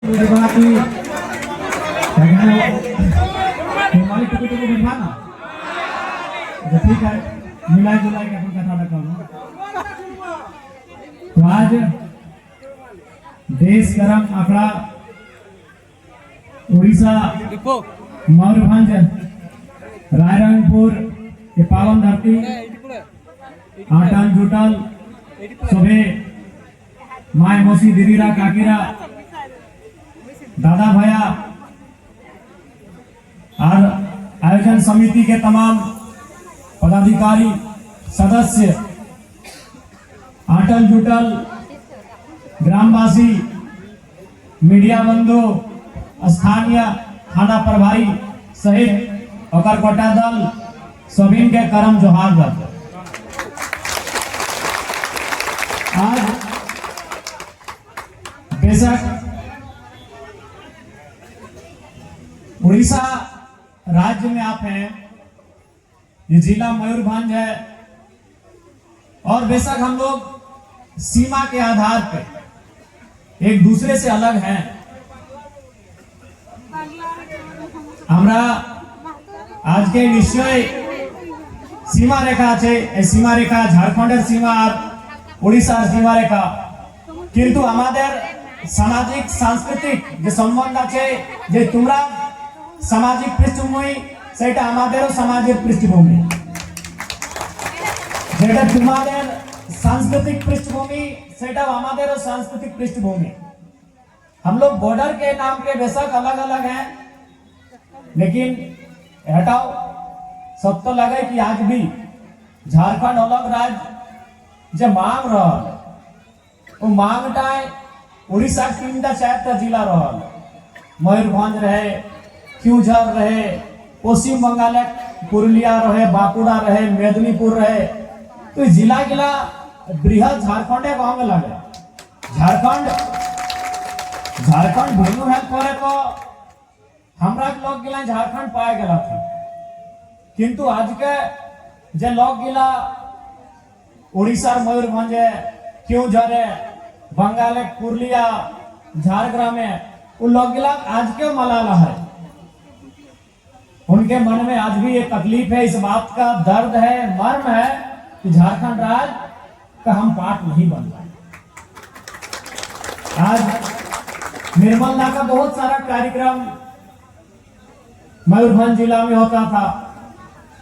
ठीक है, मिलाई जुलाई के अपन कथा बताऊंगा। तो आज देश गरम आंकड़ा उड़ीसा मयूरभंज रायरंगपुर के पावन धरती आटन जुटल सभे माय मौसी दीदीरा काकीरा दादा भैया और आयोजन समिति के तमाम पदाधिकारी सदस्य आटल जुटल ग्रामवासी मीडिया बंधु स्थानीय थाना प्रभारी सहित ओकर कोटा दल सभी के करम जोहार जाते। आज बेशक उड़ीसा राज्य में आप हैं, ये जिला मयूरभंज है और बेशक हम लोग सीमा के आधार पे एक दूसरे से अलग हैं। हमरा आज के निश्चय सीमा रेखा है, सीमा रेखा झारखंडर सीमा और उड़ीसा सीमा रेखा, किंतु हमारे सामाजिक सांस्कृतिक जो संबंध আছে যে তোমরা सामाजिक पृष्ठभूमि सेटा हमारे सामाजिक पृष्ठभूमि जेटा तुम्हारे सांस्कृतिक पृष्ठभूमि सेटा हमारे सांस्कृतिक पृष्ठभूमि। हम लोग बॉर्डर के नाम पे बेशक अलग अलग हैं, लेकिन हटाओ सब तो लगे कि आज भी झारखंड अलग राज्य जो मांग रहा वो मांगटा उड़ीसा तीनटा चारटा जिला रहा, मयूरभंज रहे, क्यूझर रहे, पश्चिम बंगाल पुरुलिया रहे, बांकुड़ा रहे, मेदिनीपुर रहे, तो जिला जिला बृहद झारखंड गाँव में लगे। झारखंड भेलू हेल्प करे तो हमरा लोग गिला झारखंड पाए गला थे, किंतु आज के जे लोग गिला उड़ीसा मयूरभंज क्यूझर बंगाल पुरुलिया झारग्राम में उन लोग गिला आज के मलाला है, उनके मन में आज भी ये तकलीफ है, इस बात का दर्द है, मर्म है कि झारखंड राज्य का हम पार्ट नहीं बन पाए। आज निर्मलता का बहुत सारा कार्यक्रम मयूरभंज जिला में होता था,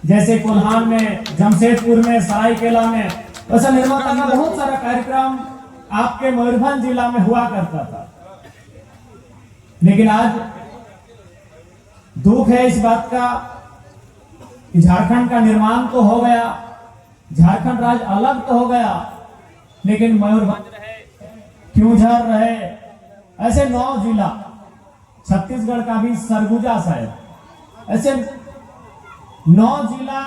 जैसे कोल्हान में, जमशेदपुर में, सरायकेला में, वैसा निर्मलता का बहुत सारा कार्यक्रम आपके मयूरभंज जिला में हुआ करता था। लेकिन आज दुख है इस बात का कि झारखंड का निर्माण तो हो गया, झारखंड राज्य अलग तो हो गया, लेकिन मयूरभंज रहे, क्यूझर रहे, ऐसे 9 जिला, छत्तीसगढ़ का भी सरगुजा शायद, ऐसे 9 जिला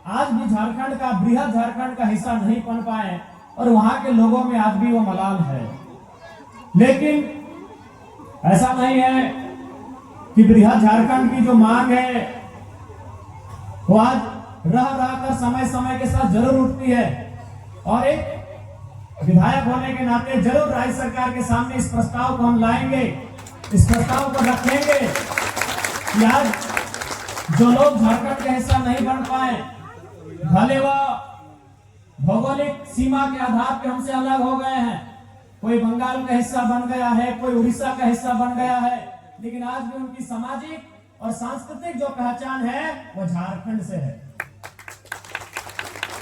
आज भी झारखंड का, बृहद झारखंड का हिस्सा नहीं बन पाए और वहां के लोगों में आज भी वो मलाल है। लेकिन ऐसा नहीं है कि बृहद झारखंड की जो मांग है वो आज रह कर समय समय के साथ जरूर उठती है, और एक विधायक होने के नाते जरूर राज्य सरकार के सामने इस प्रस्ताव को हम लाएंगे, इस प्रस्ताव को रखेंगे कि आज जो लोग झारखंड का हिस्सा नहीं बन पाए, भले वह भौगोलिक सीमा के आधार पे हमसे अलग हो गए हैं, कोई बंगाल का हिस्सा बन गया है, कोई उड़ीसा का हिस्सा बन गया है, लेकिन आज भी उनकी सामाजिक और सांस्कृतिक जो पहचान है वो झारखंड से है।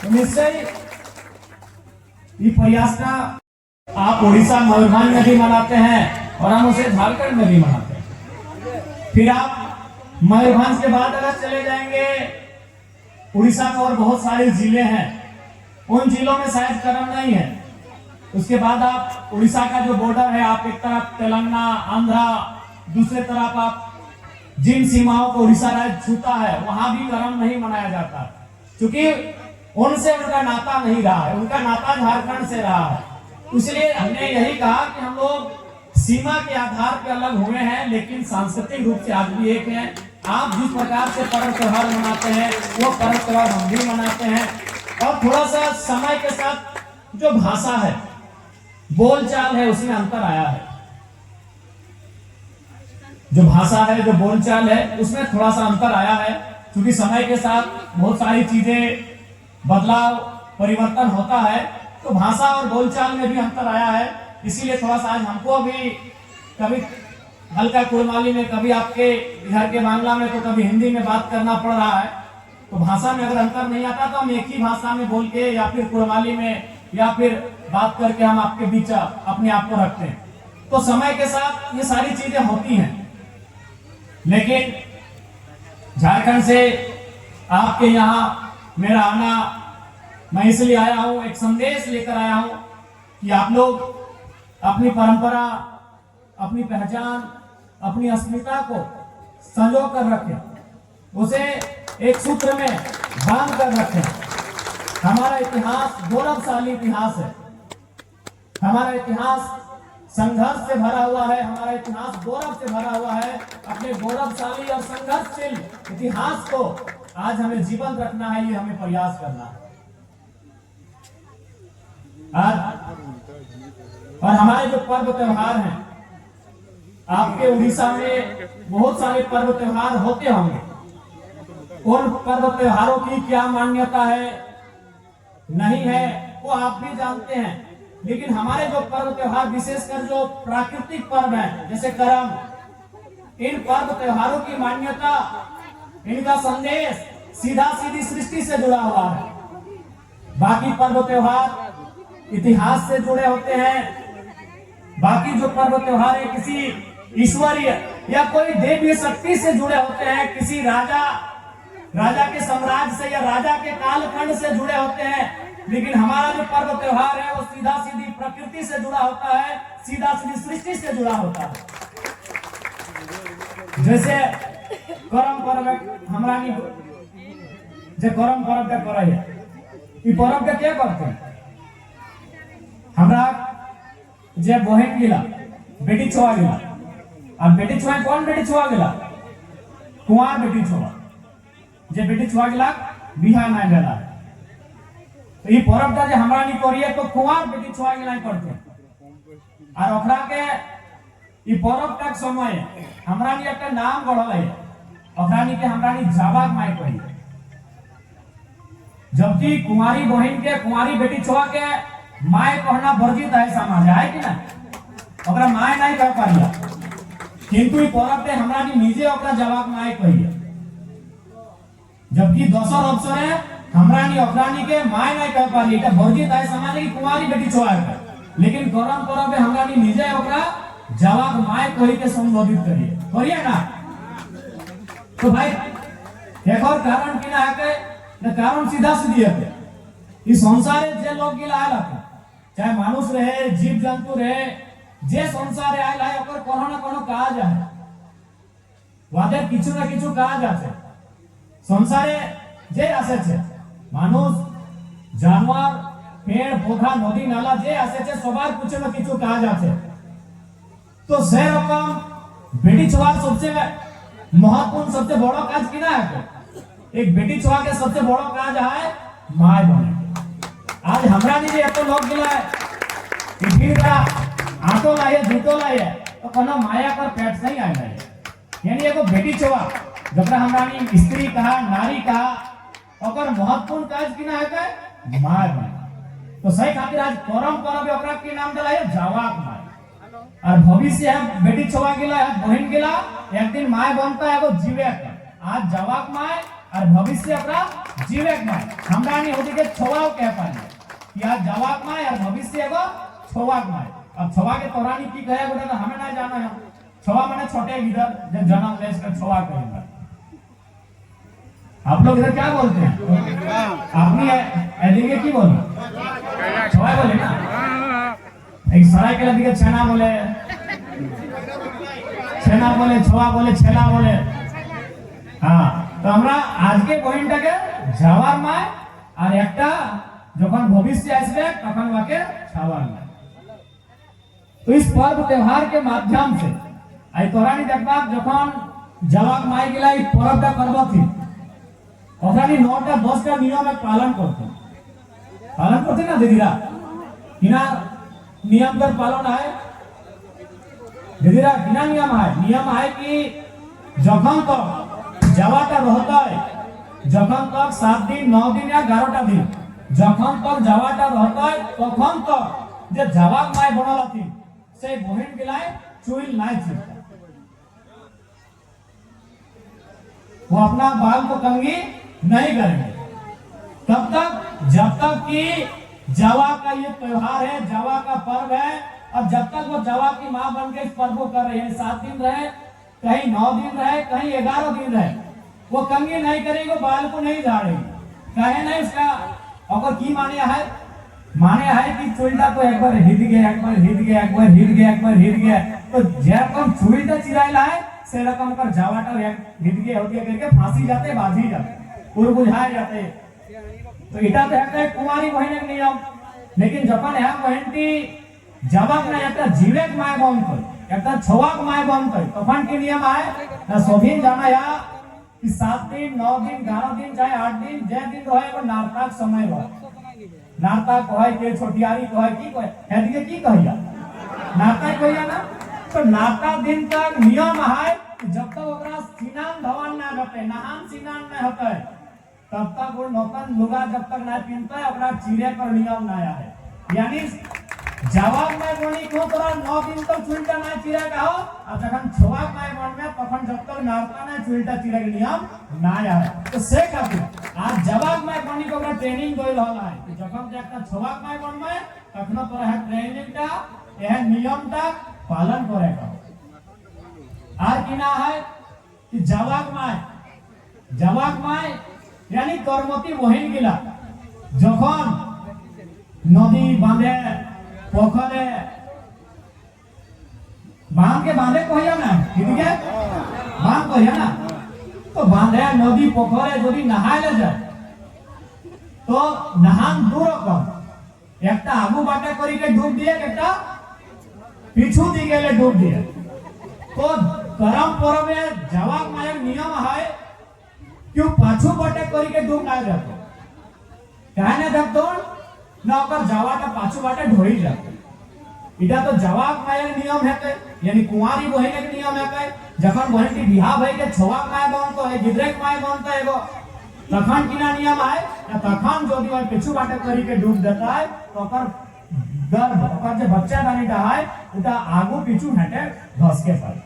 तो निश्चय ये प्रयास का आप उड़ीसा मयूरभंज में भी मनाते हैं और हम उसे झारखंड में भी मनाते हैं। फिर आप मयूरभंज के बाद अगर चले जाएंगे, उड़ीसा में और बहुत सारे जिले हैं, उन जिलों में शायद करम नहीं है। उसके बाद आप उड़ीसा का जो बॉर्डर है, आप एक तरफ तेलंगाना, आंध्रा, दूसरे तरफ आप जिन सीमाओं को उड़ीसा राज्य छूता है वहां भी करम नहीं मनाया जाता, क्योंकि उनसे उनका नाता नहीं रहा है, उनका नाता झारखंड से रहा है। इसलिए हमने यही कहा कि हम लोग सीमा के आधार पर अलग हुए हैं, लेकिन सांस्कृतिक रूप से आज भी एक हैं। आप जिस प्रकार से पर्व त्योहार मनाते हैं वो पर्व त्योहार हम भी मनाते हैं, और थोड़ा सा समय के साथ जो भाषा है, बोलचाल है, उसमें अंतर आया है। जो भाषा है, जो बोलचाल है, उसमें थोड़ा सा अंतर आया है, क्योंकि समय के साथ बहुत सारी चीजें बदलाव परिवर्तन होता है, तो भाषा और बोलचाल में भी अंतर आया है। इसीलिए थोड़ा सा आज हमको भी कभी हल्का कुड़माली में, कभी आपके इधर के बांग्ला में, तो कभी हिंदी में बात करना पड़ रहा है। तो भाषा में अगर अंतर नहीं आता तो हम एक ही भाषा में बोल के या फिर कुड़माली में या फिर बात करके हम आपके बीच अपने आप को रखते हैं। तो समय के साथ ये सारी चीजें होती हैं, लेकिन झारखंड से आपके यहाँ मेरा आना, मैं इसलिए आया हूं, एक संदेश लेकर आया हूं कि आप लोग अपनी परंपरा, अपनी पहचान, अपनी अस्मिता को संजो कर रखें, उसे एक सूत्र में बांध कर रखें। हमारा इतिहास गौरवशाली इतिहास है, हमारा इतिहास संघर्ष से भरा हुआ है, हमारा इतिहास गौरव से भरा हुआ है। अपने गौरवशाली और संघर्षशील इतिहास को आज हमें जीवंत रखना है, ये हमें प्रयास करना है। और हमारे जो पर्व त्योहार हैं, आपके उड़ीसा में बहुत सारे पर्व त्योहार होते होंगे। उन पर्व त्योहारों की क्या मान्यता है नहीं है वो आप भी जानते हैं, लेकिन हमारे जो पर्व त्योहार, विशेषकर जो प्राकृतिक पर्व हैं जैसे करम, इन पर्व त्योहारों की मान्यता, इनका संदेश सीधा सीधी सृष्टि से जुड़ा हुआ है। बाकी पर्व त्योहार इतिहास से जुड़े होते हैं, बाकी जो पर्व त्योहार है किसी ईश्वरीय या कोई देवीय शक्ति से जुड़े होते हैं, किसी राजा के साम्राज्य से या राजा के कालखंड से जुड़े होते हैं। लेकिन हमारा जो पर्व त्योहार है वो सीधा सीधी प्रकृति से जुड़ा होता है, सीधा सीधी सृष्टि से जुड़ा होता है। जैसे करम पर्व हमरा जे करम पर्व के करे है, ई पर्व के क्या करते हैं? हमरा जे बहन गिला, बेटी छुआ गिला, अब बेटी छुआ कौन बेटी छुआ गिला? कुंवार बेटी छुआ, जे बेटी छुआ गिला बिहा नहीं गला। तो ये पर्व का जो हमरा नहीं करिए तो कुंवार बेटी छुआ गिला करते, और ओकरा के ये पर्व तक समय हमरा नहीं एक नाम गढ़ल है, ओकरा नहीं के हमरा नहीं जावाक माई कही। जबकि कुंवारी बहन के, कुंवारी बेटी छुआ के माय कहना वर्जित है समाज है कि ना, ओकरा माय नहीं कह पाइया, किंतु ई पर्व पे हमरा नहीं निजे ओकरा जावाक माय कहिए। जबकि दोसर अवसर है हमरा नहीं ओकरा नहीं के माय नहीं कह पाली, এটা वर्जित है समाज की कुंवारी बेटी छुआ है। लेकिन करम पर्व पे हमरा नहीं निजे ओकरा जावाक माय कहि के संबोधित करिए ना। तो भाई एक और कारण की ना है के कारण सीधा सीधी है, इस संसारे जे लोग गिला आला, चाहे मानुष रहे, जीव जंतु रहे, जे संसारे आयल है ओकर कोनो ना कोनो काज है, वादे किछु ना किछु काज আছে। संसारे जे আছে छे मानुष, जानवर, पेड़ पौधा, नदी नाला जे আছে छे सबार किछु ना किछु काज আছে। तो से रकम बेटी छुआ सबसे महत्वपूर्ण, सबसे बड़ा काज किना है? एक बेटी छुआ के सबसे बड़ा काज है माय बने। आज हमरा नहीं जे तो लोग गिला है फिर का आटो लाए, जूतो लाए, तो कोनो माया पर पेट से ही आए, यानी एगो बेटी छुआ जबरा हमरा नहीं स्त्री कहा, नारी कहा, ओकर महत्वपूर्ण काज किना है के माय बने। तो सही खातिर आज करम पर्व ओकरा के नाम दिला है जावाक माय। और भविष्य है बेटी छुआ गिला है, बहन गिला, एक दिन माय बनता है एगो जीवेक। आज जावाक माय और भविष्य ओकरा जीवेक माय। हमरा नहीं होती के छुआओ कह पाए कि आज जावाक माय और भविष्य एगो छुआक माय। अब छुआ के तोरानी की कहे गोटा तो हमें ना जाना है। छुआ माने छोटे गिदर जब जन्म ले इसका छुआ कहेंगे। आप लोग इधर क्या बोलते हैं? अपनी एदिगे की बोलो? छुआ बोले ना। एक सराय के लड़के छेना बोले, छेना बोले, छुआ बोले, छेला बोले। हाँ, तो हमरा आज के पॉइंट के जावार माय और एकटा जखन भविष्य आसबे तखन वाके छावार माय। तो इस पर्व त्योहार के माध्यम से आई तोरानी देखबा जखन जावाक माय गिला ई पर्वटा करबथि, ओकरानी 9टा 10टा नियम पालन करते ना दीदीरा, किना नियम कर पालन है दीदीरा किना नियम है कि जखन तक जावाटा रहता है, जखन तक 7 दिन 9 दिन या 11टा दिन जखन तक जावाटा रहता है तखन तक जे जावाक माय बनल थी से बहन गिलाय चुइल नाय छिड़ता, वो अपना बाल को कंघी नहीं करेंगे तब तक जब तक कि जावा का ये त्योहार है, जावा का पर्व है। अब जब तक वो जावा की माँ बन के इस पर्व को कर रही है, 7 दिन रहे, कहीं 9 दिन रहे, कहीं 11 दिन रहे, वो कंघी नहीं करेगी, वो बाल को नहीं झाड़ेगी। कहे नहीं उसका अगर की माने है कि चुलटा तो एक बार हिट गया, एक बार हिट गया, एक बार हिट गया, एक बार हिट गया, तो जेरकम चुलटा चिरायला है से रकम कर जावाटा हिट गया होती है करके फांसी जाते, बाजी जाते, उर बुझाए जाते। तो इटा तो है कुमारी बहन नियम, लेकिन जखन है बहनटी जावाक ना एक जीवेक माय बनत एक छवाक माय बनत तखन की नियम है ना सभी जाना या कि 7 दिन 9 दिन 11 दिन चाहे 8 दिन जे दिन रहे वो नारताक समय रहे। नारताक कहे के छोटियारी कहे की कहे हेदिके की कहिया नारताक कहिया ना। तो नारता दिन तक नियम है जब तक ओकरा स्नान धवन ना होते, नहान स्नान ना होते, तब तक वो नौतन लुगा जब तक ना पहनता है ओकरा चीरे पर नियम ना है। यानी जवाब में बोली को तोरा 9 दिन तक चुलटा ना चिरा का हो और जखन छवाक माय मन में तखन जब तक नारता ना चुलटा चिरा के नियम ना आए। तो से खातिर आज जवाब में बनी को ट्रेनिंग दोइल होला है कि जखन एकटा छवाक माय मन में तखन तोरा है ट्रेनिंगटा यह नियमटा पालन करे का। आर की ना है कि जवाक माय यानी कर्मती बहिन गिला जखन नदी बांधे पोखरे बांध के बांधे कहिया ना ठीक है बांध कहिया ना। तो बांधे नदी पोखरे यदि नहायले जाए तो नहान दूर कम एक आगू बाटे करी के डूब दिए एक पीछू दी गेले डूब दिए। तो करम पर्व में जवाक मायक नियम है क्यों पाछू बाटे करी के डूब ना जातो कहने देखतो ना ओकर जावाटा पाछू बाटे ढोई जाते। इटा तो जवाक मायक नियम है यानी कुंवारी बहन के नियम है जखन बहन की बियाह भई के छवाक माय बनतो है गिद्रेक माय बनतो है एगो तखन किना नियम है ना तखन जदि ओय पिछु बाटे करी के डूब देता है तो ओकर गर्भ ओकर जो बच्चा दानीटा है उटा आगू पिछु हटे घस के पड़े।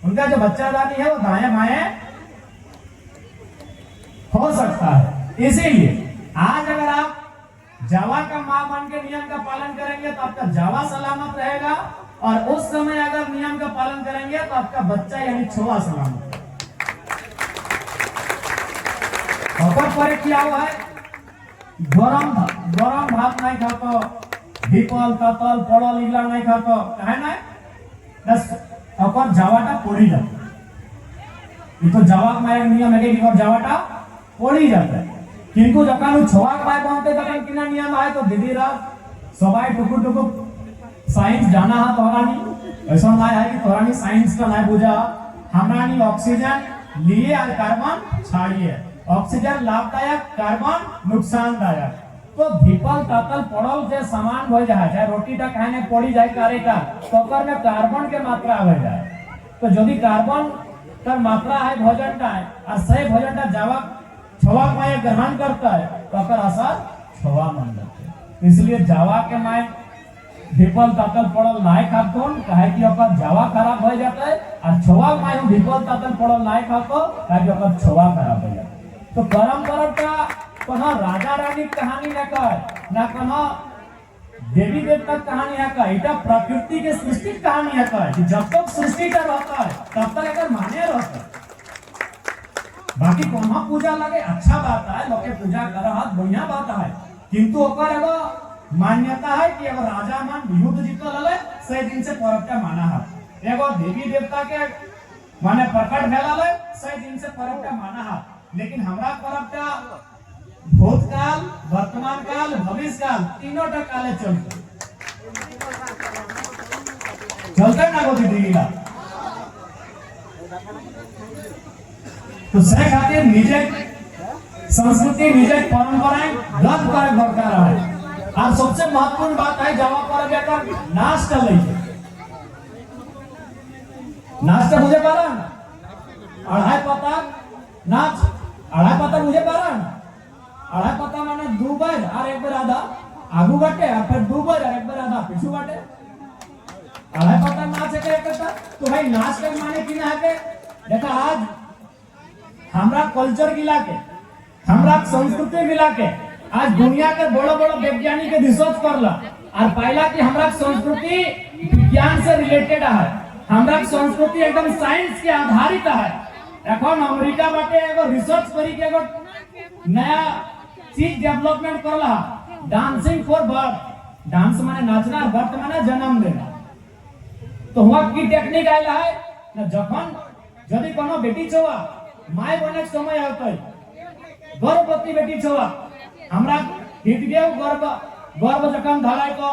उनका जो बच्चा दानी है वो दाएं बाएं हो सकता है। इसीलिए आज अगर आप जावा का मां बन के नियम का पालन करेंगे तो आपका जावा सलामत रहेगा और उस समय अगर नियम का पालन करेंगे तो आपका बच्चा यानी छुआ सलामत। पर क्या हुआ है गरम भात नहीं खातो दीपल ततल पड़ल इगला नहीं खातो कहे ना बस अपर जावाटा पड़ी जाता है। तो जावाक मायक नियम है कि जावाटा पड़ी जाता है किंतु जखन छवाक माय बनते तखन किना नियम है तो दीदीरा सबाई टुकु साइंस जाना है तोरानी ऐसा ना है कि तोरानी साइंस का नहीं बुझा हमरानी ऑक्सीजन लिए और कार्बन छाड़िए। ऑक्सीजन लाभदायक कार्बन नुकसानदायक। तो भीपल तातल पड़ल जे सामान हो जाए चाहे रोटी टा खाने पड़ी जाए कारे का तो ओकर में कार्बन के मात्रा हो जाए। तो यदि कार्बन का मात्रा है भोजन का है और सही भोजन का जावा छवाक माय ग्रहण करता है तो अकर असर छवा मन जाते है। इसलिए जावा के माय भीपल तातल पड़ल नहीं खातो काहे कि ओकर जावा खराब हो जाता है और छवाक माय भीपल तातल पड़ल नहीं खातो काहे कि ओकर छवा खराब हो जाता है। तो परंपरा का कोनो राजा रानी कहानी न कह ना कोनो देवी देवता कहानी है का इटा प्रकृति के सृष्टि कहानी है का जब तक सृष्टि का रहता है तब तक अगर माने रहता है। बाकी कोनो पूजा लगे अच्छा बात है लोग पूजा करत बढ़िया बात है किंतु ओकर एगो मान्यता है कि अगर राजा मन युद्ध जीतल हले से दिन से पर्व का माना है। एगो देवी देवता के माने प्रकट भेला ले से दिन से पर्व का माना है। लेकिन हमरा पर्व का भूतकाल वर्तमान काल भविष्य काल तीनों टा काले चलते ना गोदी दीला। तो से खातिर निजे संस्कृति निजे परंपराएं रद्द करे दरकार है। और सबसे महत्वपूर्ण बात है जावा पर बेटा नाश कर ली नाचते मुझे पारा अढ़ाई पता नाच अढ़ाई पता मुझे पारा अढ़ाई पता माने दो बार और एक बार आधा आगू बाटे और फिर दो बार और एक बार आधा पीछू बाटे अढ़ाई पता नाच है क्या करता तो भाई नाच के माने की ना है देखा आज हमरा कल्चर गिला के हमरा संस्कृति मिला के आज दुनिया के बड़ो बड़ो वैज्ञानिक के रिसर्च करला और पाइला कि हमरा संस्कृति विज्ञान से रिलेटेड है हमरा संस्कृति एकदम साइंस के आधारित है এখন अमेरिका बाटे एगो रिसर्च करी के एगो नया चीज डेवलपमेंट करला डांसिंग फॉर बर्थ डांस माने नाचना बर्थ माने जन्म देना तो हुआ की टेक्निक आइला है ना जखन यदि कोनो बेटी छवा माय बने समय आते गर्भवती बेटी छवा हमरा हृदय गर्भ जखन धराय को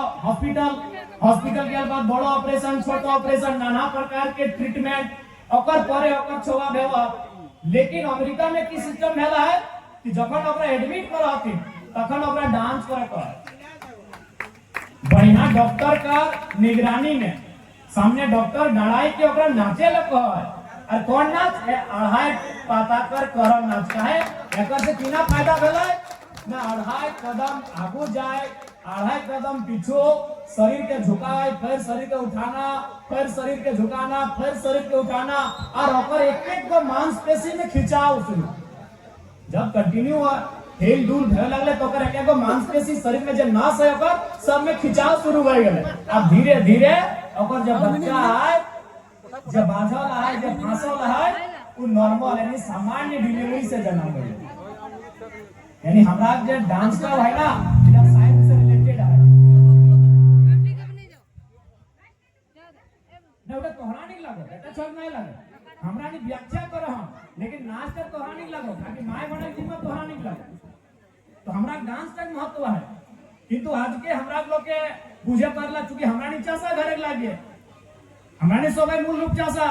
हॉस्पिटल के बाद बड़ो ऑपरेशन छोटो ऑपरेशन नाना प्रकार के ट्रीटमेंट ओकर परे ओकर छवा भेवा लेकिन अमेरिका में की सिस्टम भेला है कि जखन ओकरा एडमिट कराती तखन ओकरा डांस करे को बढ़िया डॉक्टर का निगरानी में सामने डॉक्टर डराई के ओकरा नाचे लग और कौन नाच है अढ़ाई पाता कर करम नाच का है एकर से किना फायदा भेला ना अढ़ाई कदम आगू जाए अढ़ाई कदम पीछू शरीर के झुकाए फिर शरीर के उठाना फिर शरीर के झुकाना फिर शरीर के उठाना और ओकर एक गो मांसपेशी में खिंचाव शुरू जब कंटिन्यू हिल डुल भे लगले तो ओकर एक गो मांसपेशी शरीर में जे नस है ओकर सब में खिंचाव शुरू हो गेले अब धीरे धीरे ओकर जब बच्चा आए जब बाझल है जब फांसल है वो नॉर्मल यानी सामान्य डिलीवरी से जन्म गए यानी हमरा जे डांस का है ना ये साइंस से रिलेटेड है ना उठे तोहरा नहीं लगे बेटा छोड़ नहीं लगे हमरा नहीं व्याख्या कर हम लेकिन नाच का तोहरा नहीं लगो ताकि माय बने की में तोहरा नहीं लगे तो हमरा डांस का महत्व है किंतु आज के हमरा लोग के बुझे परला चूंकि हमरा नहीं चासा घरे लागे हमारे सबै मूल रूप चासा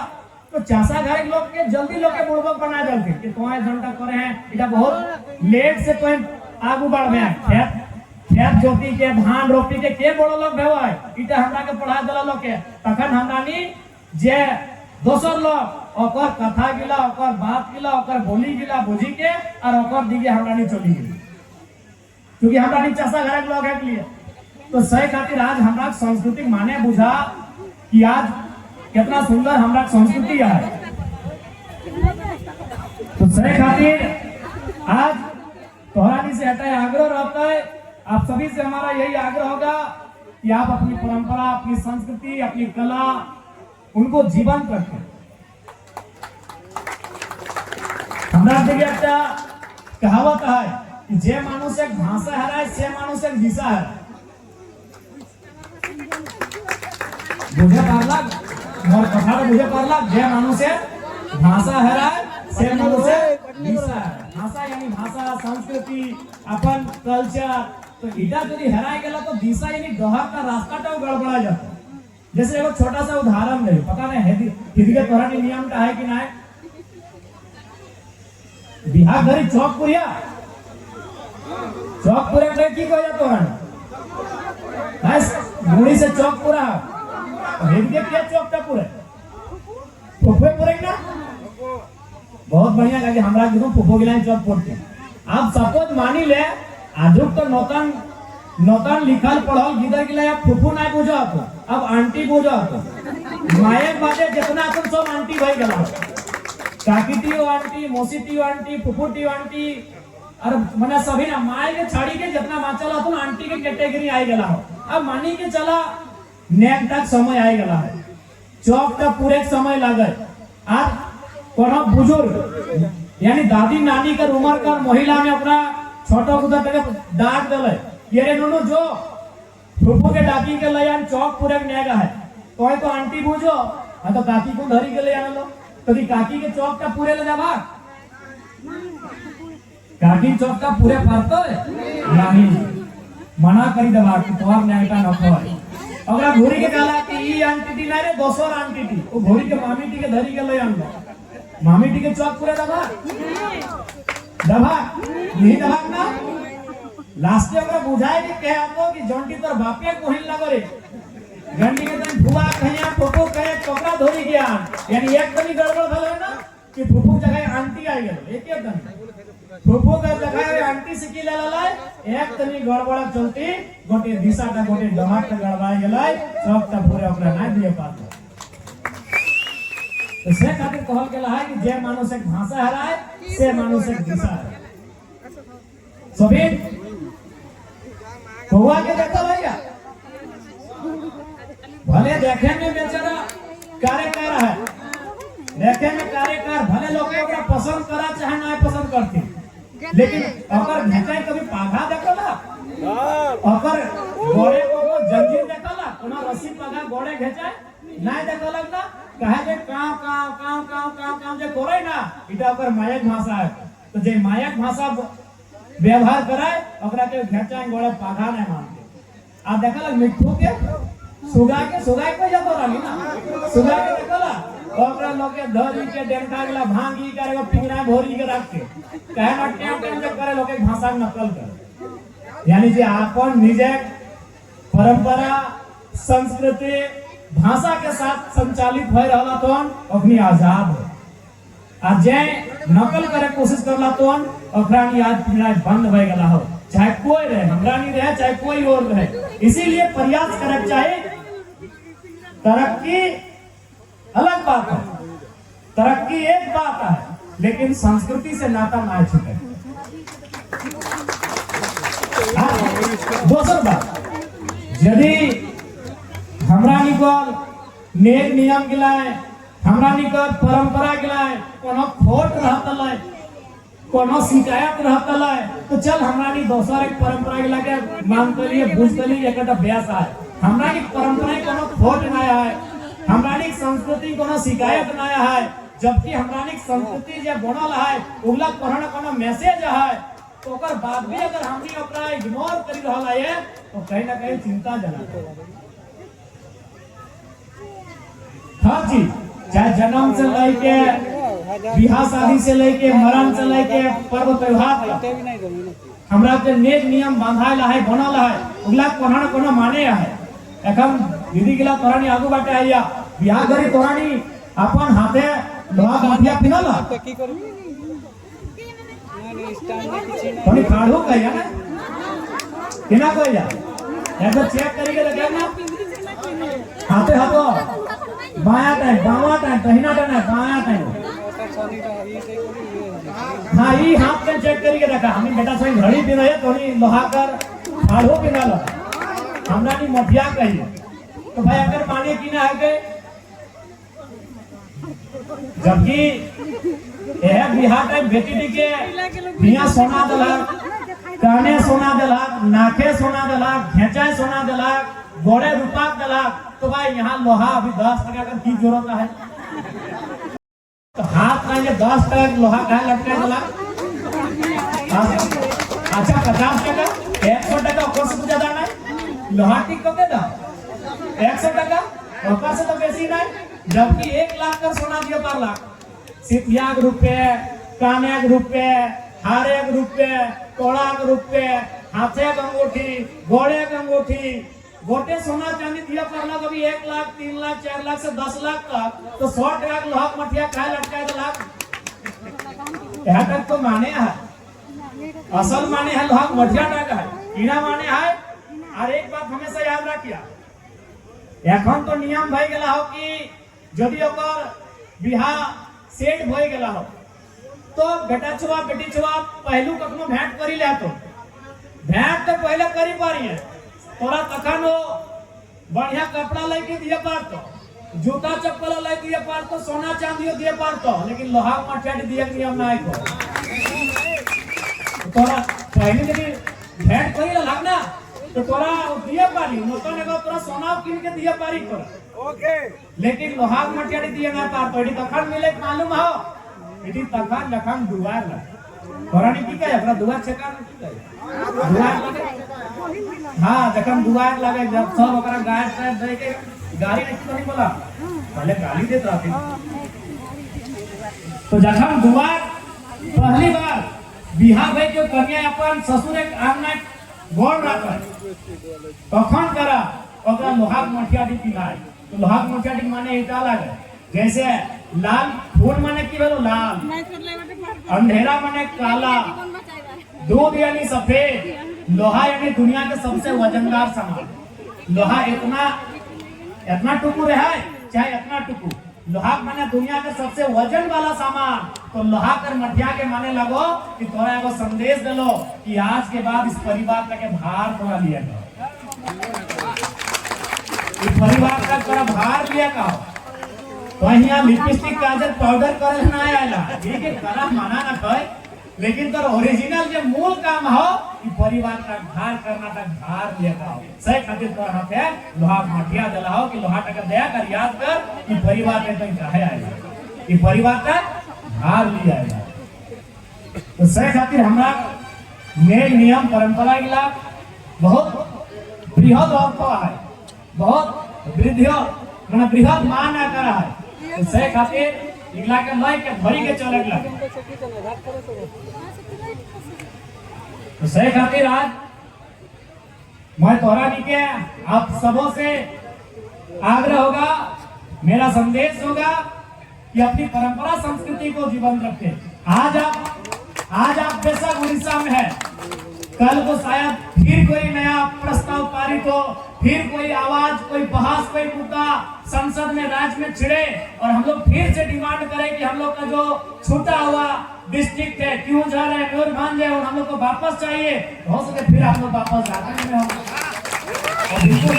तो चासा घर लोग के जल्दी लोग के बुड़बक बना देलके कि तोय घंटा करे हैं इटा बहुत लेट से तोय आगू बढ़बे खेत जोती के धान रोपी के बड़ो लोग भेवा है इटा हमरा के पढ़ा देला लोग के तखन हमरा नी जे दोसर लोग ओकर कथा गिला ओकर बात गिला ओकर बोली गिला बुझी के और ओकर दिगे हमरा नी चली गेली क्योंकि हमरा नी चासा घर लोग है के लिए तो सही खातिर आज हमरा सांस्कृतिक माने बुझा कि आज कितना सुंदर हमरा संस्कृति है तो सही खातिर आज तोहरानी से हटाए आग्रह रहता है आप सभी से हमारा यही आग्रह होगा कि आप अपनी परंपरा अपनी संस्कृति अपनी कला उनको जीवंत रखें हमरा देखिए अच्छा कहावत है कि जे मानुष एक भाषा हराए से मानुष एक दिशा है बुझे पारला मोर कथा बुझे पारला जे मानुष भाषा हराए से मानुष दिशा है भाषा यानी भाषा संस्कृति अपन कल्चर तो इटा यदि हराए गेला तो दिशा यानी डहर का रास्ता तो गड़बड़ा जाता जैसे एगो छोटा सा उदाहरण दे पता नहीं है हिंदी तोहरा नियम का है कि ना है बिहार घरी चौकपुरिया चौकपुरे की कह जातो है बस गुड़ी से चौकपुरा हिंदी के चौक पूरे फुफे पूरे ना बहुत बढ़िया लगे हमरा एकदम फुफो गिलाइन चौक पड़ते आप सपोज मानी ले आजुक तो नौतन लिखल पढ़ल गिदर गिला या फुफू ना बुझा तो अब आंटी बुझा तो माये बाटे जितना तुम सब आंटी भाई गला काकीटियो आंटी मोसीटियो आंटी फुफूटियो आंटी और मने सभी ना माय के छाड़ी के जितना माचला तुम आंटी के कैटेगरी आई गला हो अब मानी के चला नेक तक समय आई गला है चौक तक पूरे समय लगे और कोनो बुजुर्ग यानी दादी नानी कर उम्र कर महिला में अपना छोटा उधर तक डाक दले ये रे नोनो जो फुफू के डाकी के लयान चौक पूरे नेगा है कोई तो आंटी बुझो हां तो काकी को धरी के ले आना लो तो काकी के चौक का पूरे ले जाबा काकी चौक का पूरे परतो नहीं मना करी दबा कि तोहर नेटा न खोई अगला घोड़ी के काला कि ई आंटी टी ना रे दोसर आंटी टी ओ घोड़ी के मामी टी के धरी के ले आना मामी टी के चौक पूरे दबा नहीं दबा ना लास्ट में हमरा बुझाए कि कहे तो कि जंटी तोर बापे कोहिल ना करे घंटी के तन फुआ कहिया पोपो कहे कपड़ा धोरी गया यानी एक तनी गड़बड़ भले ना कि फुफू जगह आंटी आई गेल एक एक तनी फुफू का जगह आंटी से की लालाय एक तनी गड़बड़ चलती गोटे दिशाटा गोटे डमाट गड़बड़ा गेलाय सब त पूरे ओकरा ना दिए पात तो से खातिर कहल गेला है कि जे मानुष एक भाषा हराए से मानुष एक दिशा हराए सभी हुआ के देखो भैया भले देखे में बेचारा कार्यकार है देखे में कार्यकार भले लोग ओकरा पसंद करा चाहे ना पसंद करती लेकिन अगर भेटाई कभी पाघा देखला अगर गोड़े को जंजीर देखला कोनो रस्सी पाघा गोड़े घेचाए नहीं देखला ना कहे जे काव काव काव काव काव काव जे करे ना इटा ओकर मायक भाषा है तो जे मायक भाषा व्यवहार कराए ओकरा के घेचाए गोड़े पाघा नहीं मानते आ देखला मिठू के सुगा को जब रानी ना सुगा के देखला ओकरा लोग के धरी के डेंटा गेला भांगी करे को पिंगरा भोरी के रख के कहे ना टेम टेम जे करे लोग के भाषा नकल कर यानी जे आपन निजे परंपरा संस्कृति भाषा के साथ संचालित भय रहला तोन अपनी आजाद हो आ जे नकल करे कोशिश करला तोन ओकरा नि आज पिंगरा बंद भय गेला हो चाहे कोई रहे हमरा नहीं रहे चाहे कोई और रहे इसीलिए प्रयास करे चाहिए तरक्की अलग बात है तरक्की एक बात है लेकिन संस्कृति से नाता ना छूटे दूसरी बात यदि हमरा निकल नेक नियम गिलाए हमरा निकल परंपरा गिलाए कोनो खोट रहतले कोनो शिकायत रहतले तो चल हमरा नि दोसर एक परंपरा गिला के मान करिए बुझ करिए एकटा अभ्यास है हमरा नि परंपरा कोनो खोट ना है हमरा नि संस्कृति कोनो शिकायत ना है जबकि हमरा नि संस्कृति जे बनल है उगला कोनो कोनो मैसेज है तो ओकर बाद भी अगर हमनी ओकरा इग्नोर करी रहल है तो कहीं ना कहीं चिंता जनक हर चीज चाहे जन्म से लेके बियाह शादी से लेके मरण से लेके पर्व त्योहार हमरा के नेक नियम बांधाइल है बनल है उगला कोनो न कोनो माने है एखन दीदी गिला तोरानी आगू बाटे आइया बियाह करी तोरानी अपन हाथे लोहा गांठिया पिनल की करू ना स्टैंड में किछि ना तोनी खाड़ो कहिया ना केना कहिया एक बार चेक करी के देखा ना हाथे हाथो बाया टाइम बावा टाइम दहिना टाइम बाया टाइम हां ई हाथ पे चेक करी के देखा हमें बेटा सही घड़ी पिन है तोनी लोहा कर खाड़ो पिनल हमरा नी मफिया कहिए तो भाई अगर माने की ना है के जबकि ए बिहार टाइम बेटी के बिया सोना दला काने सोना दला नाके सोना दला घेचाए सोना दला गोड़े रुपा दला तो भाई यहाँ लोहा अभी 10 टका का की जरूरत है तो हाथ में ये 10 टका लोहा का लटका दला अच्छा 50 टका 100 टका कोर्स से ज्यादा नहीं लोहा टिक को के दा 100 टका ऊपर से तो बेसी नहीं जबकि 1 लाख का सोना दियो पर लाख सिपिया के रुपए काने के रुपए हारे के रुपए तोड़ा के रुपए हाथे के अंगूठी घोड़े के अंगूठी गोटे सोना चांदी दिया पर लाख अभी 1 लाख 3 लाख 4 लाख से 10 लाख तक तो 100 टका लोहा मठिया खाए लटकाए तो लाख यह तक तो माने है असल माने है लोहा मठिया टका है इना माने है और एक बात हमेशा याद रखिया এখন तो नियम भई गेला हो कि यदि ओकर बियाह सेट भई गेला हो तो बेटा छुआ बेटी छुआ पहलू कखनो भेंट करी ले तो भेंट तो पहले करी पारी है तोरा तखन हो बढ़िया कपड़ा लेके दिए पार तो जूता चप्पल लेके दिए पार तो सोना चांदी दिए पार तो लेकिन लोहा मठिया दिए नियम ना को तोरा पहले यदि भेंट करी लगना तो तोरा दिए पारी नोतो ने तोरा सोना किन के दिए पारी तोरा ओके लेकिन लोहा मटिया दिए ना पार तो तखन मिले मालूम हो इटी तखन लखन दुआर ला तोरा ने की कहे अपना दुआर छका की कहे दुआर लगे हां जखन दुआर लगे जब सब ओकरा गाय से दे के गाड़ी नहीं तो नहीं बोला पहले गाली देत रहती तो जखन दुआर पहली बार बिहार भाई के कन्या अपन ससुर एक आंगन गोड़ रखा कखन करा ओकरा लोहाक मठियाटी पिनाय। तो लोहाक मठियाटी माने इटा लागे जैसे लाल फूल माने की भेलो लाल, अंधेरा माने काला, दूध यानी सफेद, लोहा यानी दुनिया के सबसे वजनदार सामान। लोहा इतना टुकु है चाहे इतना टुकु, लोहा माने दुनिया के सबसे वजन वाला सामान। तो लोहा कर मठिया के माने लगो कि तोरा एगो संदेश दिलो कि आज के बाद इस परिवार का के भार तोरा लिया कहो, इस परिवार का तोरा भार लिया कहो। तो यहाँ लिपस्टिक काजल पाउडर करे ना आएला, ठीक है करा माना ना कहे, लेकिन तोर ओरिजिनल जो मूल काम हो कि परिवार का भार कर्नाटक भार लेता हो। सही खातिर तोर हाथे लोहा मठिया दिला हो कि लोहा टका दया कर याद कर कि परिवार के तो चाहे आएगा, कि परिवार का भार लिया आएगा। तो सही खातिर हमरा मेल नियम परंपरा गिला बहुत बृहद अर्थ है, बहुत बृहद मान आकर है। तो सही खातिर इगला के लय के भरी के चले गला। तो सही खातिर आज मैं तोरा के आप सबों से आग्रह होगा, मेरा संदेश होगा कि अपनी परंपरा संस्कृति को जीवंत रखें। आज आप बेशक उड़ीसा में है, कल को शायद फिर कोई नया प्रस्ताव पारित हो, फिर कोई आवाज, कोई बहस, कोई मुद्दा संसद में, राज्य में छिड़े और हम लोग फिर से डिमांड करें कि हम लोग का जो छूटा हुआ डिस्ट्रिक्ट है क्यों जा रहे हैं मयूरभंज है और हम लोग को वापस चाहिए, हो सके फिर हम लोग वापस जाते हैं। और बिल्कुल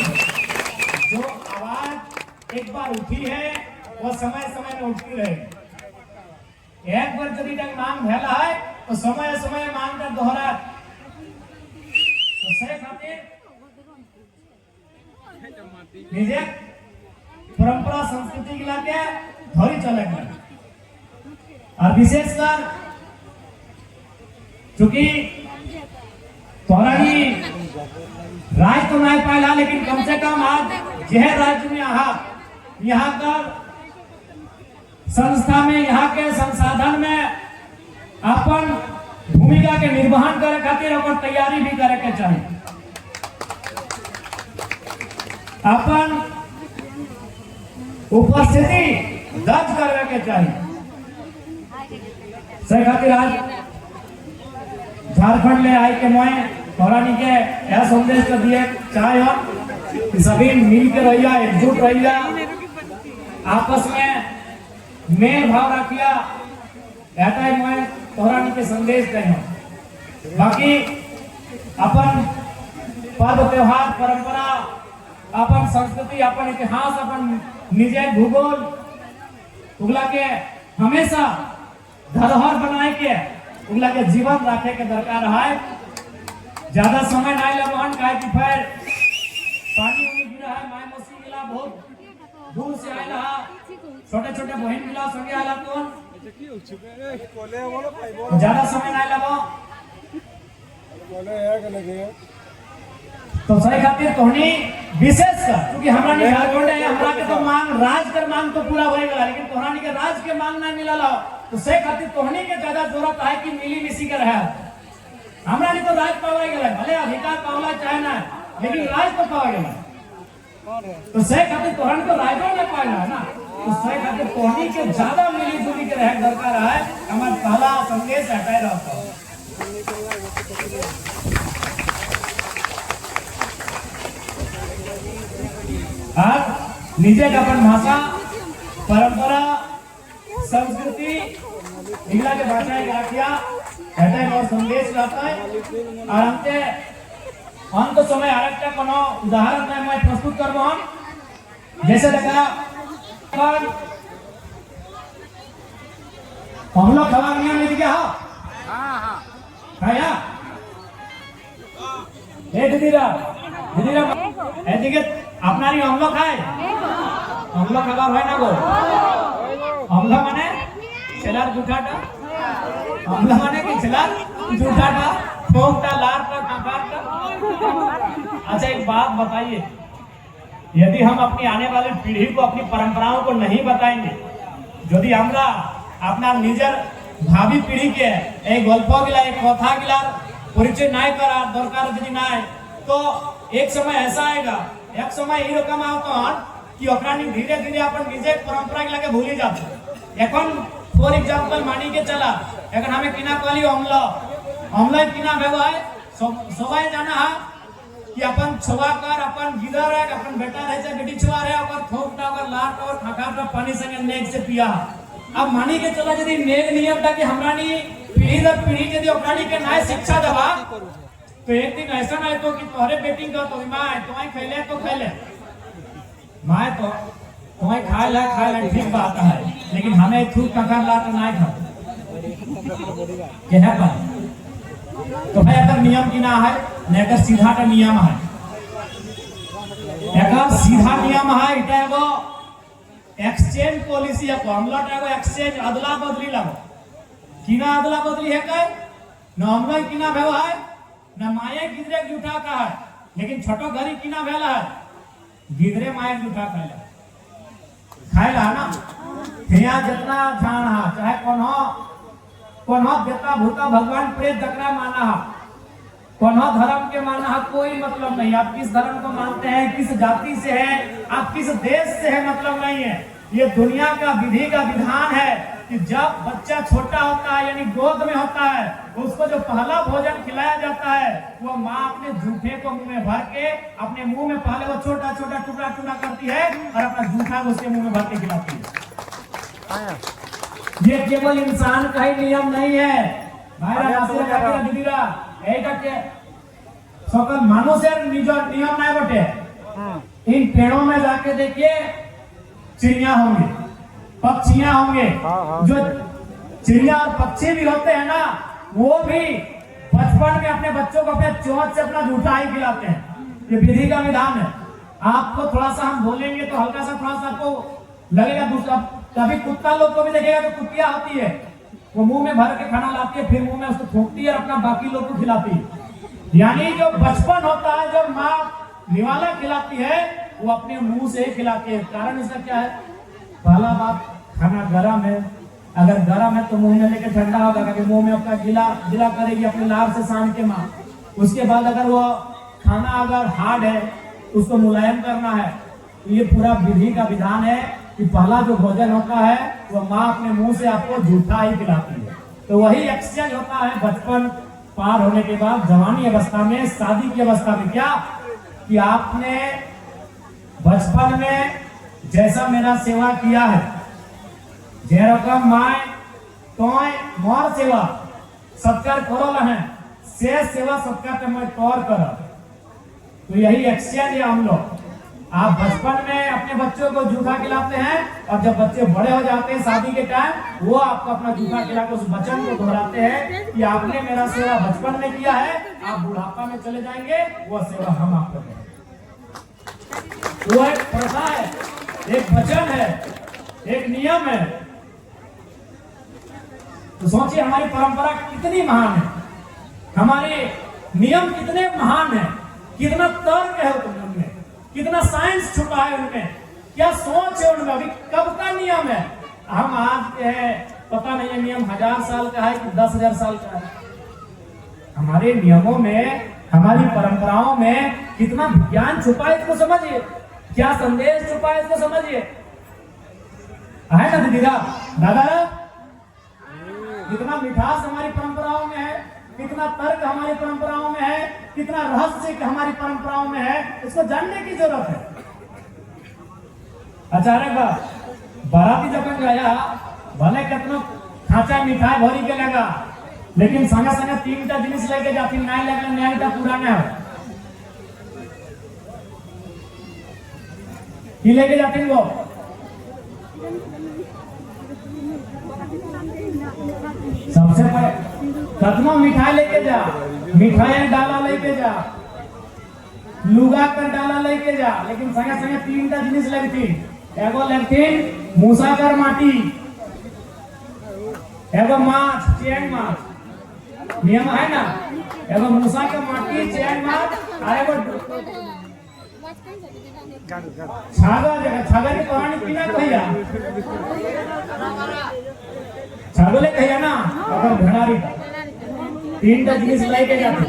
जो आवाज एक बार उठी है वो समय समय में उठती रहे। एक बार जब तक मांग भेला है तो समय समय मांग का दोहरा। तो सही खातिर निजे परंपरा संस्कृति के लाके धरी चले गए। और विशेषकर चूंकि तोरा ही राज तो नहीं पाला, लेकिन कम से कम आज यह राज्य में यहाँ का संस्था में, यहाँ के संसाधन में अपन भूमिका के निर्वहन करे खातिर अपन तैयारी भी करे के चाहिए, अपन उपस्थिति दर्ज करने के चाहिए। सही खातिर आज झारखंड ले आई के मैं तोरानी के यह संदेश कर दिए चाहे हम कि सभी मिल के रहिया, एकजुट रहिया, आपस में मेल भाव रखिया, ऐसा ही मैं तोरानी के संदेश दे। बाकी अपन पर्व त्योहार परंपरा, अपन संस्कृति, अपन इतिहास, अपन निजे भूगोल उगला के हमेशा धरोहर बनाए के उगला के जीवन रखे के दरकार है। ज्यादा समय नहीं लगन काहे कि फिर पानी उनी गिरा है, माय मसी गिला बहुत दूर से आइला, छोटे छोटे बहन गिला संगे आइला, तो ज्यादा समय नहीं लगो। तो सही खातिर कहनी विशेष कर क्योंकि हमरा नहीं झारखंड है, हमरा के तो मांग राज कर मांग तो पूरा होए गला, लेकिन तोहरानी के राज के मांग नहीं मिलला। तो सही खातिर कहनी के ज्यादा जरूरत है कि मिली मिसी के रहे। हमरा नहीं तो राज पावे गला, भले अधिकार पावला चाहे ना, लेकिन राज तो पावे गला। तो सही खातिर तोहरानी तो राजो नहीं पाएला ना। तो सही खातिर कहनी के ज्यादा मिली जुली के रहे दरकार है। हमारा पहला संदेश हटाए रहता है। आज निजे अपन भाषा, परंपरा, संस्कृति इंग्ला के भाषा एक रखिया हटे और संदेश रहता है। और हमके अंत समय आरक्ता कोनो उदाहरण में मैं प्रस्तुत करबो। हम जैसे देखा हम लोग खबर नियम लिख गया हां ए दीदीरा ए दिखे अपना नहीं हम लोग खाए, हम लोग खबर है ना गो, हम लोग माने चलार जुठाटा, हम लोग माने कि चलार जुठाटा ठोकटा लार का काकाटा। अच्छा एक बात बताइए, यदि हम अपनी आने वाली पीढ़ी को अपनी परंपराओं को नहीं बताएंगे, यदि हमरा अपना निजर भावी पीढ़ी के एक गल्प गिला, एक कथा गिला परिचय नहीं करा दरकार यदि नहीं, तो एक समय ऐसा आएगा एक समय এই রকম આવતો कि ओकरानी धीरे धीरे अपन निजे परंपरा के लगे भूली जाते এখন फॉर एग्जांपल मानी के चला এখন हमें किना कहली अम्ल किना व्यवहार सबाई जाना है कि अपन छुआ कर अपन गिदर है अपन बेटा रहे से बेटी छुआ रहे अपन थोक टावर लाट और खखा का पानी संगे नेक से पिया अब मानी के चला यदि नेक नियम था कि हमरानी पीढ़ी दर पीढ़ी यदि ओकरानी के नए शिक्षा देवा तो एक दिन ऐसा ना तो कि तोहरे बेटी का तो मां तुम्हें खैले तो खैले मां तो तुम्हें खाए ला ठीक बात है लेकिन हमें थूक ककर ला तो नहीं खा के है पर तो भाई अगर नियम की ना है नेकर सीधा का नियम है अगर सीधा नियम है इटा एगो एक्सचेंज पॉलिसी है हमला एगो एक्सचेंज अदला बदली लागो किना अदला बदली है काय न हमला किना व्यवहार न माये गिदरे जूठा का है लेकिन छोटो घरी किना भेला है गिदरे माये जूठा खाएला ना हिया जितना जान हा चाहे कोनो देवता भूता भगवान प्रेत दकरा माना हा कोनो धर्म के माना हा कोई मतलब नहीं आप किस धर्म को मानते हैं किस जाति से है आप किस देश से है मतलब नहीं है ये दुनिया का विधि का विधान है कि जब बच्चा छोटा होता है यानी गोद में होता है उसको जो पहला भोजन खिलाया जाता है वो माँ अपने जूठे को मुंह में भर के अपने मुंह में पहले वो छोटा छोटा टुकड़ा टुकड़ा करती है और अपना जूठा उसके मुंह में भर के खिलाती है ये केवल इंसान का ही नियम नहीं है सकल मानुषेर नियम नहीं बटे इन पेड़ों में जाके देखिए चिड़िया होंगे पक्षियां होंगे जो चिड़िया और पक्षी भी होते हैं ना वो भी बचपन में अपने बच्चों को अपने चोंच से अपना जूठा ही खिलाते हैं ये विधि का विधान है आपको थोड़ा सा हम बोलेंगे तो हल्का सा थोड़ा सा आपको लगेगा दूसरा कभी कुत्ता लोग को भी देखेगा तो कुतिया होती है वो मुंह में भर के खाना लाती है फिर मुंह में उसको थूकती है और अपना बाकी लोग को खिलाती है यानी जो बचपन होता है जब माँ निवाला खिलाती है वो अपने मुंह से खिलाती है कारण इसका क्या है पहला बात खाना गर्म है अगर गर्म है तो मुंह में लेके ठंडा होगा क्योंकि मुंह में अपना गिला करेगी अपने लार से सान के माँ उसके बाद अगर वो खाना अगर हार्ड है उसको मुलायम करना है तो ये पूरा विधि का विधान है कि पहला जो भोजन होता है वो माँ अपने मुंह से आपको जूठा ही खिलाती है तो वही एक्सचेंज होता है बचपन पार होने के बाद जवानी अवस्था में शादी की अवस्था में क्या कि आपने बचपन में जैसा मेरा सेवा किया है जेरकम माय तोय मोर सेवा सत्कार करो लहे से सेवा सत्कार के मैं तौर कर तो यही एक्सचेंज है हम लोग आप बचपन में अपने बच्चों को जूठा खिलाते हैं और जब बच्चे बड़े हो जाते हैं शादी के टाइम वो आपको अपना जूठा खिला के उस वचन को दोहराते हैं कि आपने मेरा सेवा बचपन में किया है आप बुढ़ापा में चले जाएंगे वो सेवा हम आपको देंगे वो एक प्रथा है एक वचन है एक नियम है तो सोचिए हमारी परंपरा कितनी महान है हमारे नियम कितने महान है कितना तर्क है उनमें कितना साइंस छुपा है उनमें क्या सोच है उनमें अभी कब का नियम है हम आज के हैं पता नहीं है नियम 1000 साल का है कि 10,000 साल का है हमारे नियमों में हमारी परंपराओं में कितना ज्ञान छुपा है इसको समझिए क्या संदेश छुपा है इसको समझिए है ना दीदा दादा कितना मिठास हमारी परंपराओं में है कितना तर्क हमारी परंपराओं में है कितना रहस्य हमारी परंपराओं में है इसको जानने की जरूरत है अचानक बाराती जब गया भले कितना खाचा मिठाई भरी के लगा लेकिन संगे संगे 3टा जिनिस लेके जाती नहीं लगले न्यायटा पूरा नहीं हो की लेके जाती वो सबसे पहले कदमा मिठाई लेके जा मिठाई डाला लेके जा लुगा कर डाला लेके जा लेकिन संगे संगे 3टा जिनिस लगती एगो लगती मूसाकर माटी एगो माछ चैन माछ नियम है ना एगो मूसा के माटी चैन माछ और एगो छागर की पुरानी पीना कहिया छागले कहिया ना अगर भेड़ारी 3टा जिनिस लेके जाते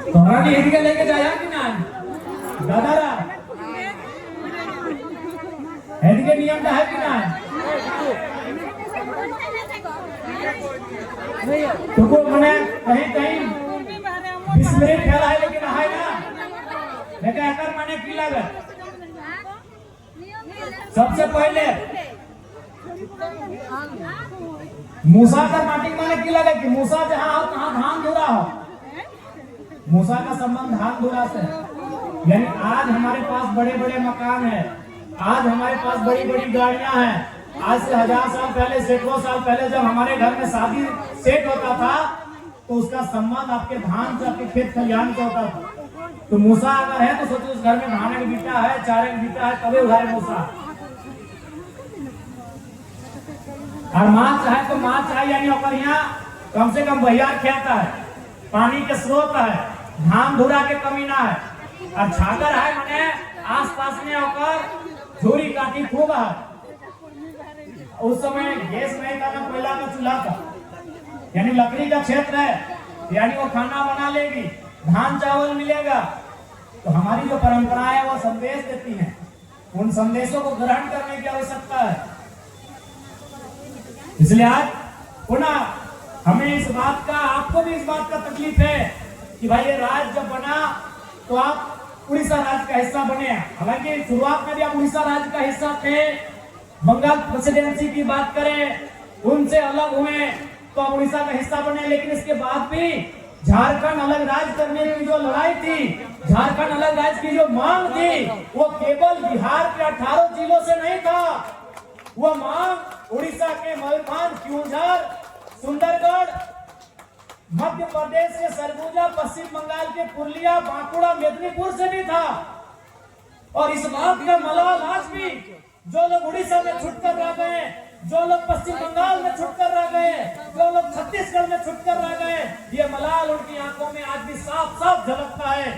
तोरा भी हेड के लेके जाया कि ना दादा हेड के नियम का है कि ना तुमको मैंने कहीं कहीं 20 मिनट फैला है लेकिन है ना लेकिन एकर माने की लगे सबसे पहले मूसा का माटी माने की लगे कि मूसा जहां हो कहां धान धुरा हो मूसा का संबंध धान धुरा से यानी आज हमारे पास बड़े बड़े मकान हैं आज हमारे पास बड़ी बड़ी गाड़ियां हैं आज से 1000 साल पहले सैकड़ों साल पहले जब हमारे घर में शादी सेट होता था तो उसका संबंध आपके धान से आपके खेत खलिहान से होता था तो मूसा अगर है तो सोचो उस घर में धान का बीटा है चारे का बीटा है तभी उधार मूसा और माँ चाहे तो माँ चाहे यानी और यहाँ कम से कम भैया खेता है पानी के स्रोत है धान धुरा के कमी ना है और छागर है मैंने आस पास में होकर झूरी काटी खूब है उस समय गैस नहीं था ना कोयला का चूल्हा था यानी लकड़ी का क्षेत्र है यानी वो खाना बना लेगी धान चावल मिलेगा तो हमारी जो परंपरा है वो संदेश देती है उन संदेशों को ग्रहण करने की आवश्यकता है इसलिए आज पुनः हमें इस बात का आपको भी इस बात का तकलीफ है कि भाई ये राज्य जब बना तो आप उड़ीसा राज्य का हिस्सा बने हालांकि शुरुआत में भी आप उड़ीसा राज्य का हिस्सा थे बंगाल प्रेसिडेंसी की बात करें उनसे अलग हुए तो आप उड़ीसा का हिस्सा बने लेकिन इसके बाद भी झारखंड अलग राज्य करने की जो लड़ाई थी झारखंड अलग राज्य की जो मांग थी वो केवल बिहार के 18 जिलों से नहीं था वो मांग उड़ीसा के मयूरभंज क्योंझार सुंदरगढ़ मध्य प्रदेश के सरगुजा पश्चिम बंगाल के पुरुलिया बांकुड़ा मेदिनीपुर से भी था और इस बात का मलाल आज भी जो लोग उड़ीसा में छुटकर रह गए जो लोग पश्चिम बंगाल में छुटकर रह गए जो लोग छत्तीसगढ़ में छुटकर रह गए ये मलाल उनकी आंखों में आज भी साफ साफ झलकता है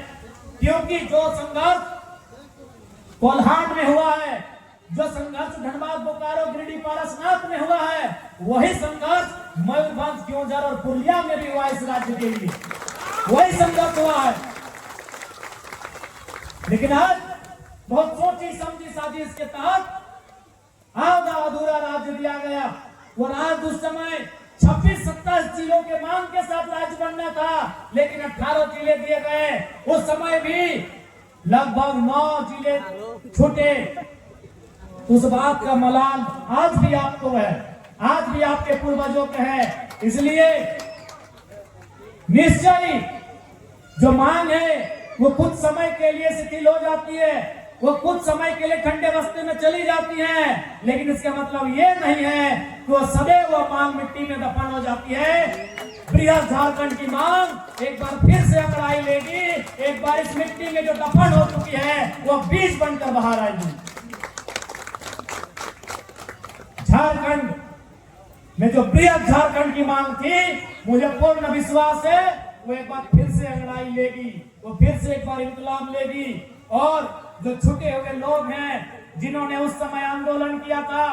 क्योंकि जो संघर्ष कोल्हान में हुआ है जो संघर्ष धनबाद बोकारो गिरिडीह पारसनाथ में हुआ है वही संघर्ष मयूरभंज क्योंझार और पुरुलिया में भी हुआ इस राज्य के लिए वही संघर्ष हुआ है लेकिन आज बहुत सोची समझी साजिश के तहत आधा अधूरा राज्य दिया गया वो राज्य उस समय 26-27 जिलों के मांग के साथ राज्य बनना था लेकिन 18 जिले दिए गए उस समय भी लगभग 9 जिले छूटे उस बात का मलाल आज भी आपको है आज भी आपके पूर्वजों के है इसलिए निश्चय जो मांग है वो कुछ समय के लिए शिथिल हो जाती है वो कुछ समय के लिए ठंडे रास्ते में चली जाती है लेकिन इसका मतलब ये नहीं है कि वो सदैव वो मांग मिट्टी में दफन हो जाती है बृहद झारखंड की मांग एक बार फिर से अंगड़ाई लेगी एक बार इस मिट्टी में जो दफन हो चुकी है वो बीज बनकर बाहर आएगी झारखंड में जो बृहद झारखंड की मांग थी मुझे पूर्ण विश्वास है वो एक बार फिर से अंगड़ाई लेगी वो फिर से एक बार इनकलाब लेगी और जो छुटे हुए लोग हैं जिन्होंने उस समय आंदोलन किया था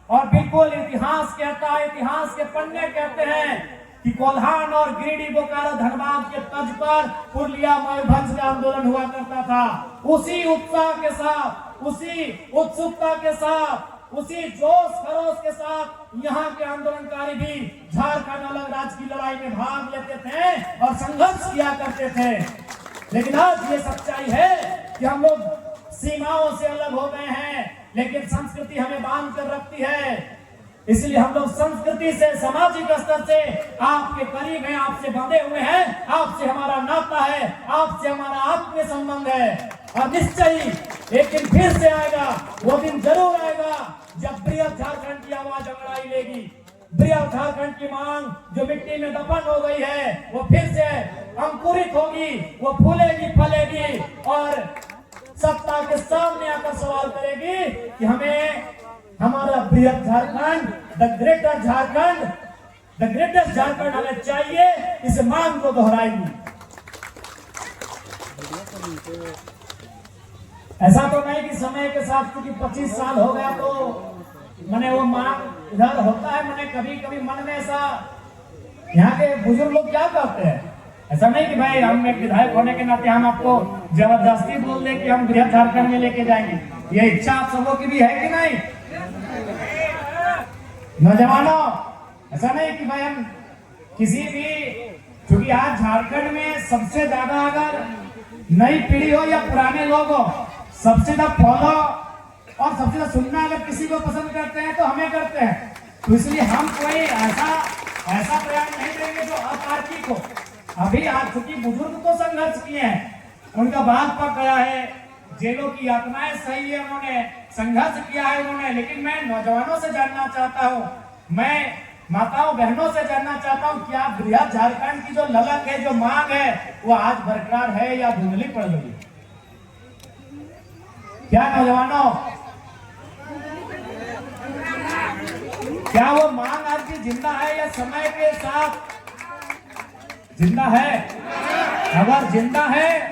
और बिल्कुल इतिहास कहता है इतिहास के पन्ने कहते हैं कि कोल्हान और गिरिडीह बोकारो धनबाद के तर्ज पर पुरुलिया मयूरभंज का आंदोलन हुआ करता था उसी उत्साह के साथ उसी उत्सुकता के साथ उसी जोश खरोश के साथ यहाँ के आंदोलनकारी भी झारखंड अलग राज्य की लड़ाई में भाग लेते थे और संघर्ष किया करते थे लेकिन आज ये सच्चाई है कि हम लोग सीमाओं से अलग हो गए हैं लेकिन संस्कृति हमें बांध कर रखती है इसलिए हम लोग संस्कृति से सामाजिक स्तर से आपके करीब हैं आपसे बंधे हुए हैं आपसे हमारा नाता है आपसे हमारा आत्मीय संबंध है और निश्चय एक दिन फिर से आएगा वो दिन जरूर आएगा जब बृहद झारखंड की आवाज अंगड़ाई लेगी बृहद झारखंड की मांग जो मिट्टी में दफन हो गई है वो फिर से अंकुरित होगी वो फूलेगी फलेगी और सत्ता के सामने आकर सवाल करेगी कि हमें हमारा बृहद झारखंड द ग्रेटेस्ट झारखंड हमें चाहिए इस मांग को दोहराएगी ऐसा तो नहीं कि समय के साथ क्योंकि 25 साल हो गया तो मैंने वो मांग इधर होता है मैंने कभी कभी मन में ऐसा यहाँ के बुजुर्ग लोग क्या कहते हैं ऐसा नहीं कि भाई हम एक विधायक होने के नाते हम आपको जबरदस्ती बोल दे कि हम बृहद झारखंड में लेके जाएंगे। ये इच्छा आप सबों की भी है कि नहीं नौजवानों? ऐसा नहीं कि भाई हम किसी भी, क्योंकि आज झारखंड में सबसे ज्यादा अगर नई पीढ़ी हो या पुराने लोग हो, सबसे ज्यादा फॉलो और सबसे ज्यादा सुनना अगर किसी को पसंद करते हैं तो हमें करते हैं। तो इसलिए हम कोई ऐसा प्रयास नहीं करेंगे जो अतार्किक हो। अभी आज चूंकि बुजुर्ग तो संघर्ष किए हैं, उनका बात पक गया है, जेलों की यातनाएं सही है, उन्होंने संघर्ष किया है उन्होंने। लेकिन मैं नौजवानों से जानना चाहता हूँ, मैं माताओं बहनों से जानना चाहता हूँ, क्या बृहद झारखंड की जो ललक है, जो मांग है, वो आज बरकरार है या धुंधली पड़ गई है? क्या नौजवानों, क्या वो मांग आपकी जिंदा है या समय के साथ जिंदा है? अगर जिंदा है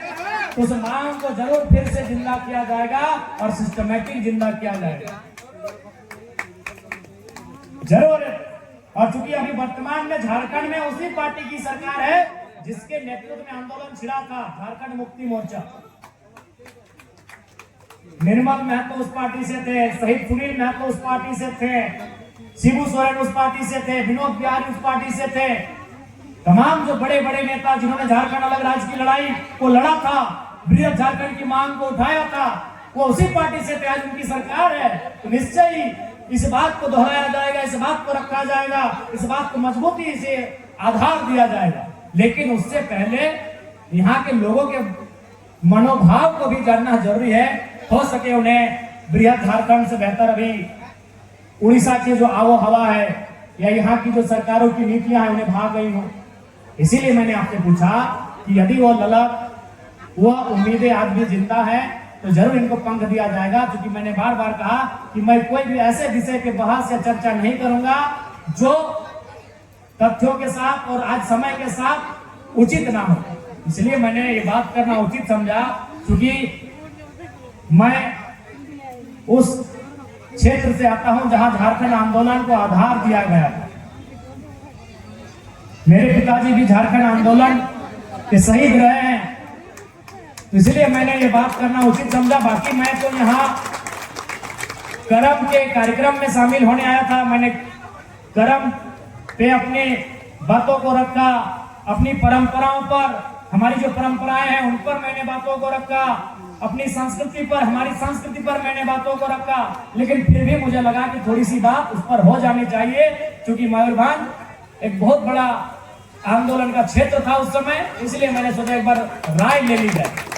तो उस मांग को जरूर फिर से जिंदा किया जाएगा और सिस्टमैटिक जिंदा किया जाएगा जरूर। और चूंकि अभी वर्तमान में झारखंड में उसी पार्टी की सरकार है जिसके नेतृत्व में आंदोलन छिड़ा था, झारखंड मुक्ति मोर्चा। निर्मल महतो उस पार्टी से थे, शहीद सुनील महतो उस पार्टी से थे, शिबू सोरेन उस पार्टी से थे, विनोद बिहारी उस पार्टी से थे। तमाम जो बड़े बड़े नेता जिन्होंने झारखंड अलग राज्य की लड़ाई को लड़ा था, बृहद झारखंड की मांग को उठाया था, वो उसी पार्टी से थे। आज उनकी सरकार है तो निश्चय ही इस बात को दोहराया जाएगा, इस बात को रखा जाएगा, इस बात को मजबूती से आधार दिया जाएगा। लेकिन उससे पहले यहाँ के लोगों के मनोभाव को भी जानना जरूरी है। हो सके उन्हें बृहद झारखंड से बेहतर अभी उड़ीसा की जो आबो हवा है या यहाँ की जो सरकारों की नीतियां हैं उन्हें भाग गई हो। इसीलिए मैंने आपसे पूछा कि यदि वो ललक, वो उम्मीदें आज भी जिंदा है तो जरूर इनको पंख दिया जाएगा। क्योंकि मैंने बार बार कहा कि मैं कोई भी ऐसे विषय के बहस या चर्चा नहीं करूंगा जो तथ्यों के साथ और आज समय के साथ उचित ना हो। इसलिए मैंने ये बात करना उचित समझा, क्योंकि मैं उस क्षेत्र से आता हूं जहां झारखंड आंदोलन को आधार दिया गया था। मेरे पिताजी भी झारखंड आंदोलन के शहीद रहे हैं, तो इसलिए मैंने ये बात करना उचित समझा। बाकी मैं तो यहाँ करम के कार्यक्रम में शामिल होने आया था। मैंने करम पे अपनी बातों को रखा, अपनी परंपराओं पर, हमारी जो परंपराएं हैं उन पर मैंने बातों को रखा, अपनी संस्कृति पर, हमारी संस्कृति पर मैंने बातों को रखा। लेकिन फिर भी मुझे लगा कि थोड़ी सी बात उस पर हो जानी चाहिए, क्योंकि मयूरभंज एक बहुत बड़ा आंदोलन का क्षेत्र था उस समय। इसलिए मैंने सोचा एक बार राय ले ली जाए।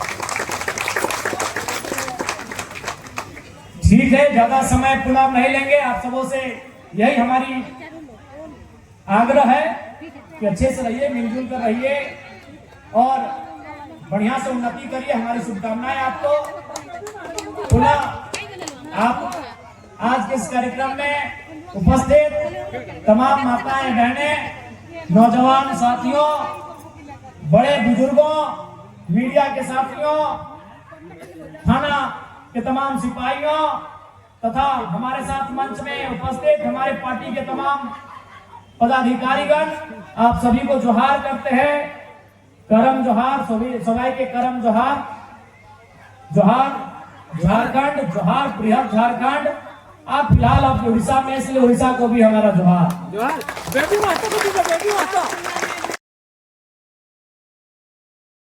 ठीक है, ज्यादा समय पुनः नहीं लेंगे। आप सबों से यही हमारी आग्रह है कि अच्छे से रहिए, मिलजुल कर रहिए और बढ़िया से उन्नति करिए। हमारी शुभकामनाएं आपको। पुनः आप आज के इस कार्यक्रम में उपस्थित तमाम माताएं, बहनें, नौजवान साथियों, बड़े बुजुर्गों, मीडिया के साथियों, थाना के तमाम सिपाहियों तथा हमारे साथ मंच में उपस्थित हमारे पार्टी के तमाम पदाधिकारीगण, आप सभी को जोहार करते हैं। करम जोहार, सभी के करम जोहार। जोहार झारखंड, जोहार बृहद झारखंड। आप फिलहाल आप उड़ीसा में, इसलिए उड़ीसा को भी हमारा जोहार। बेटी माता को बेटी माता